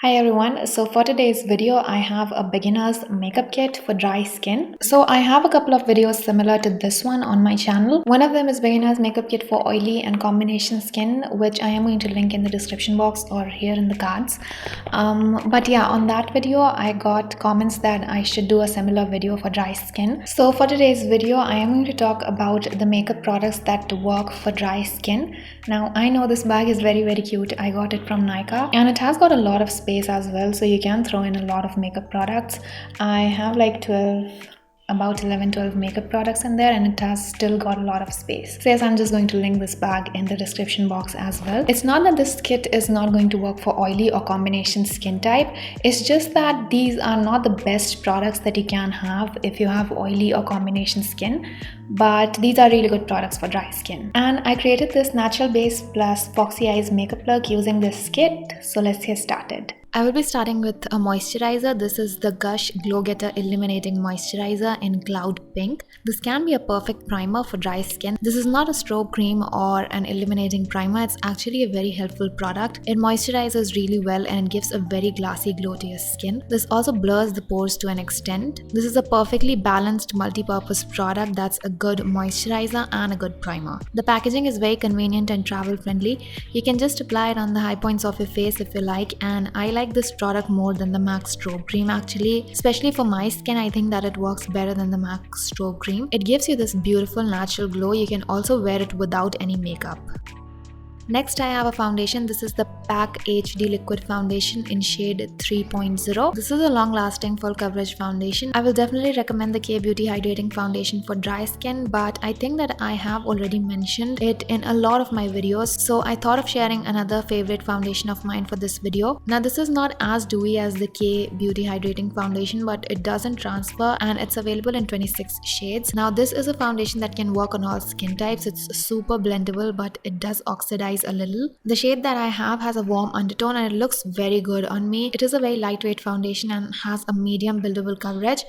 Hi everyone, so for today's video I have a beginner's makeup kit for dry skin. So I have a couple of videos similar to this one on my channel. One of them is beginner's makeup kit for oily and combination skin, which I am going to link in the description box or here in the cards. But yeah, on that video I got comments that I should do a similar video for dry skin. So for today's video I am going to talk about the makeup products that work for dry skin. Now I know this bag is very cute. I got it from Nykaa and it has got a lot of space as well, so you can throw in a lot of makeup products. I have like 11-12 makeup products in there and it has still got a lot of space. So yes, I'm just going to link this bag in the description box as well. It's not that this kit is not going to work for oily or combination skin type, it's just that these are not the best products that you can have if you have oily or combination skin, but these are really good products for dry skin. And I created this natural base plus foxy eyes makeup look using this kit, so let's get started. I will be starting with a moisturizer. This is the Gush Glow Getter Illuminating Moisturizer in Cloud Pink. This can be a perfect primer for dry skin. This is not a strobe cream or an illuminating primer. It's actually a very helpful product. It moisturizes really well and it gives a very glassy glow to your skin. This also blurs the pores to an extent. This is a perfectly balanced multi-purpose product that's a good moisturizer and a good primer. The packaging is very convenient and travel friendly. You can just apply it on the high points of your face if you like, and I like this product more than the MAC strobe cream actually. Especially for my skin, I think that it works better than the MAC strobe cream. It gives you this beautiful natural glow. You can also wear it without any makeup. Next, I have a foundation. This is the PAK HD Liquid Foundation in shade 3.0. This is a long-lasting full coverage foundation. I will definitely recommend the K Beauty Hydrating Foundation for dry skin, but I think that I have already mentioned it in a lot of my videos, so I thought of sharing another favorite foundation of mine for this video. Now, this is not as dewy as the K Beauty Hydrating Foundation, but it doesn't transfer and it's available in 26 shades. Now, this is a foundation that can work on all skin types. It's super blendable, but it does oxidize a little. The shade that I have has a warm undertone and it looks very good on me. It is a very lightweight foundation and has a medium buildable coverage.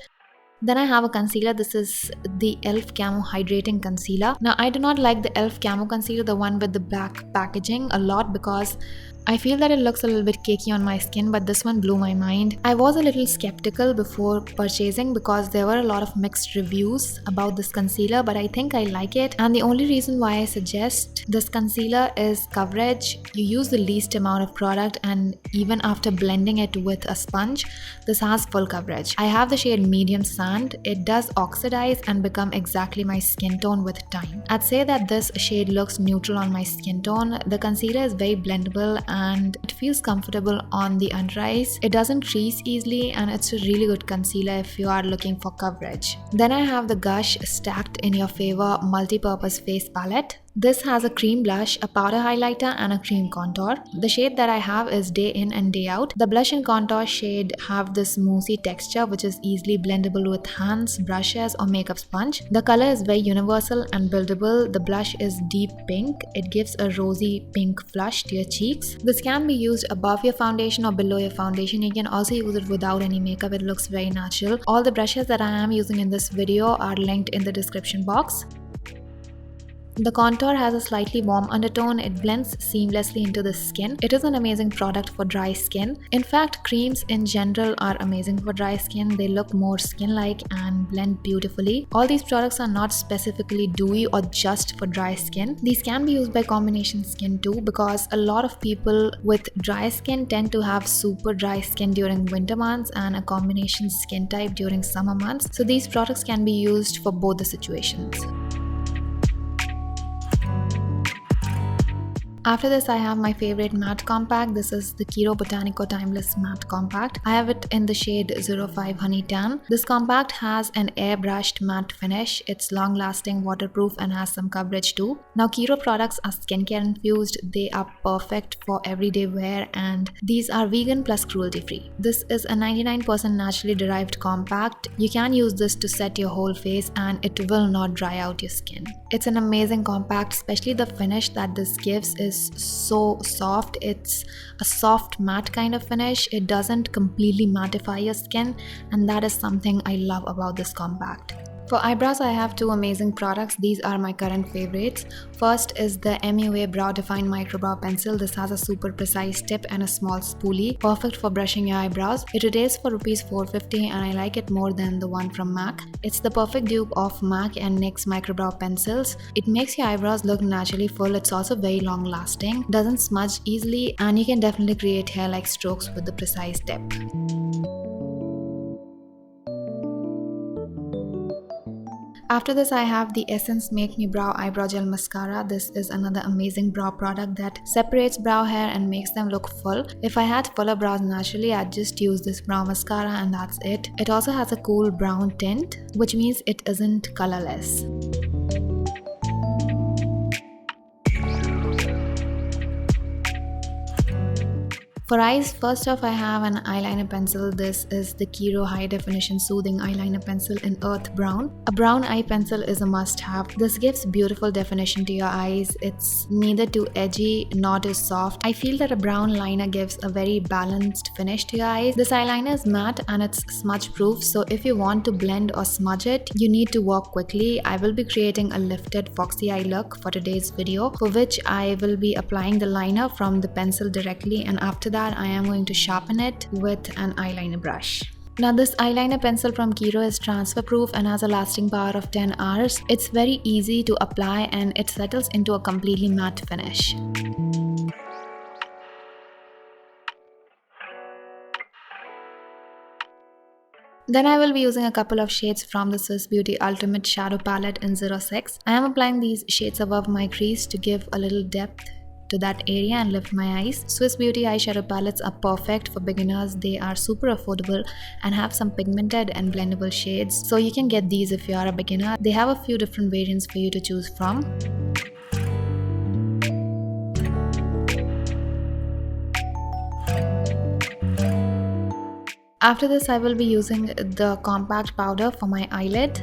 Then I have a concealer. This is the e.l.f. Camo Hydrating Concealer. Now I do not like the e.l.f. Camo Concealer, the one with the black packaging, a lot because I feel that it looks a little bit cakey on my skin, but this one blew my mind. I was a little skeptical before purchasing because there were a lot of mixed reviews about this concealer, but I think I like it. And the only reason why I suggest this concealer is coverage. You use the least amount of product and even after blending it with a sponge, this has full coverage. I have the shade Medium Sand. It does oxidize and become exactly my skin tone with time. I'd say that this shade looks neutral on my skin tone. The concealer is very blendable and it feels comfortable on the under eyes. It doesn't crease easily and it's a really good concealer if you are looking for coverage. Then I have the Gush Stacked in Your Favor Multi-Purpose Face Palette. This has a cream blush, a powder highlighter and a cream contour. The shade that I have is Day In and Day Out. The blush and contour shade have this moussey texture which is easily blendable with hands, brushes or makeup sponge. The color is very universal and buildable. The blush is deep pink. It gives a rosy pink flush to your cheeks. This can be used above your foundation or below your foundation. You can also use it without any makeup. It looks very natural. All the brushes that I am using in this video are linked in the description box. The contour has a slightly warm undertone. It blends seamlessly into the skin. It is an amazing product for dry skin. In fact, creams in general are amazing for dry skin. They look more skin-like and blend beautifully. All these products are not specifically dewy or just for dry skin. These can be used by combination skin too, because a lot of people with dry skin tend to have super dry skin during winter months and a combination skin type during summer months. So these products can be used for both the situations. After this, I have my favorite matte compact. This is the KIRO Botanico Timeless Matte Compact. I have it in the shade 05 Honey Tan. This compact has an airbrushed matte finish. It's long-lasting, waterproof and has some coverage too. Now, KIRO products are skincare infused. They are perfect for everyday wear and these are vegan plus cruelty-free. This is a 99% naturally derived compact. You can use this to set your whole face and it will not dry out your skin. It's an amazing compact, especially the finish that this gives is so soft. It's a soft matte kind of finish. It doesn't completely mattify your skin and that is something I love about this compact. For eyebrows, I have two amazing products. These are my current favorites. First is the MUA Brow Define Microbrow Pencil. This has a super precise tip and a small spoolie, perfect for brushing your eyebrows. It retails for Rs 450 and I like it more than the one from MAC. It's the perfect dupe of MAC and NYX Microbrow pencils. It makes your eyebrows look naturally full. It's also very long lasting, doesn't smudge easily, and you can definitely create hair-like strokes with the precise tip. After this, I have the Essence Make Me Brow Eyebrow Gel Mascara. This is another amazing brow product that separates brow hair and makes them look full. If I had fuller brows naturally, I'd just use this brow mascara and that's it. It also has a cool brown tint, which means it isn't colorless. For eyes, first off I have an eyeliner pencil. This is the KIRO High Definition Soothing Eyeliner Pencil in Earth Brown. A brown eye pencil is a must-have. This gives beautiful definition to your eyes. It's neither too edgy nor too soft. I feel that a brown liner gives a very balanced finish to your eyes. This eyeliner is matte and it's smudge proof, so if you want to blend or smudge it, you need to work quickly. I will be creating a lifted foxy eye look for today's video, for which I will be applying the liner from the pencil directly, and after that I am going to sharpen it with an eyeliner brush. Now this eyeliner pencil from KIRO is transfer proof and has a lasting power of 10 hours. It's very easy to apply and it settles into a completely matte finish. Then I will be using a couple of shades from the Swiss Beauty Ultimate Shadow Palette in 06. I am applying these shades above my crease to give a little depth to that area and lift my eyes. Swiss Beauty eyeshadow palettes are perfect for beginners. They are super affordable and have some pigmented and blendable shades, so you can get these if you are a beginner. They have a few different variants for you to choose from. After this, I will be using the compact powder for my eyelid.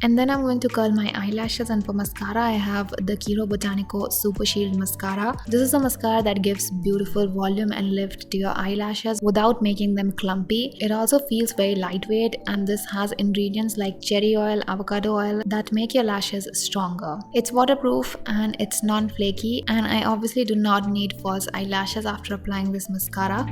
And then I'm going to curl my eyelashes, and for mascara I have the KIRO Botanico Super Shield Mascara. This is a mascara that gives beautiful volume and lift to your eyelashes without making them clumpy. It also feels very lightweight, and this has ingredients like cherry oil, avocado oil that make your lashes stronger. It's waterproof and it's non-flaky, and I obviously do not need false eyelashes after applying this mascara.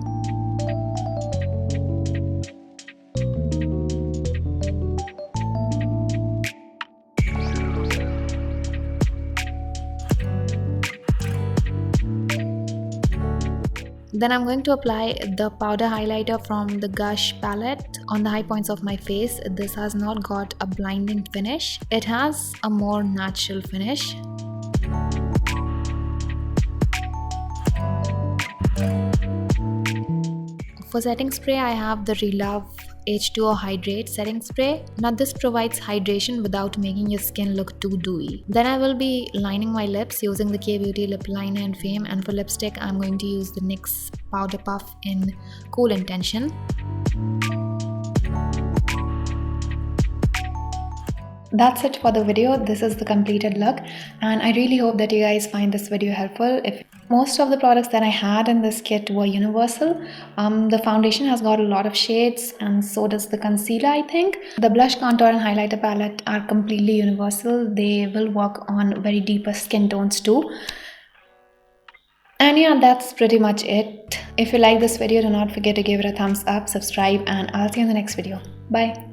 Then I'm going to apply the powder highlighter from the Gush palette on the high points of my face. This has not got a blinding finish. It has a more natural finish. For setting spray, I have the Relove H2O Hydrate setting spray. Now this provides hydration without making your skin look too dewy. Then I will be lining my lips using the K-Beauty lip liner in Fame, and for lipstick I'm going to use the NYX Powder Puff in Cool Intention. That's it for the video. This is the completed look, and I really hope that you guys find this video helpful. If most of the products that I had in this kit were universal. The foundation has got a lot of shades, and so does the concealer, I think. The blush, contour and highlighter palette are completely universal. They will work on very deeper skin tones too. And yeah, that's pretty much it. If you like this video, do not forget to give it a thumbs up, subscribe, and I'll see you in the next video. Bye.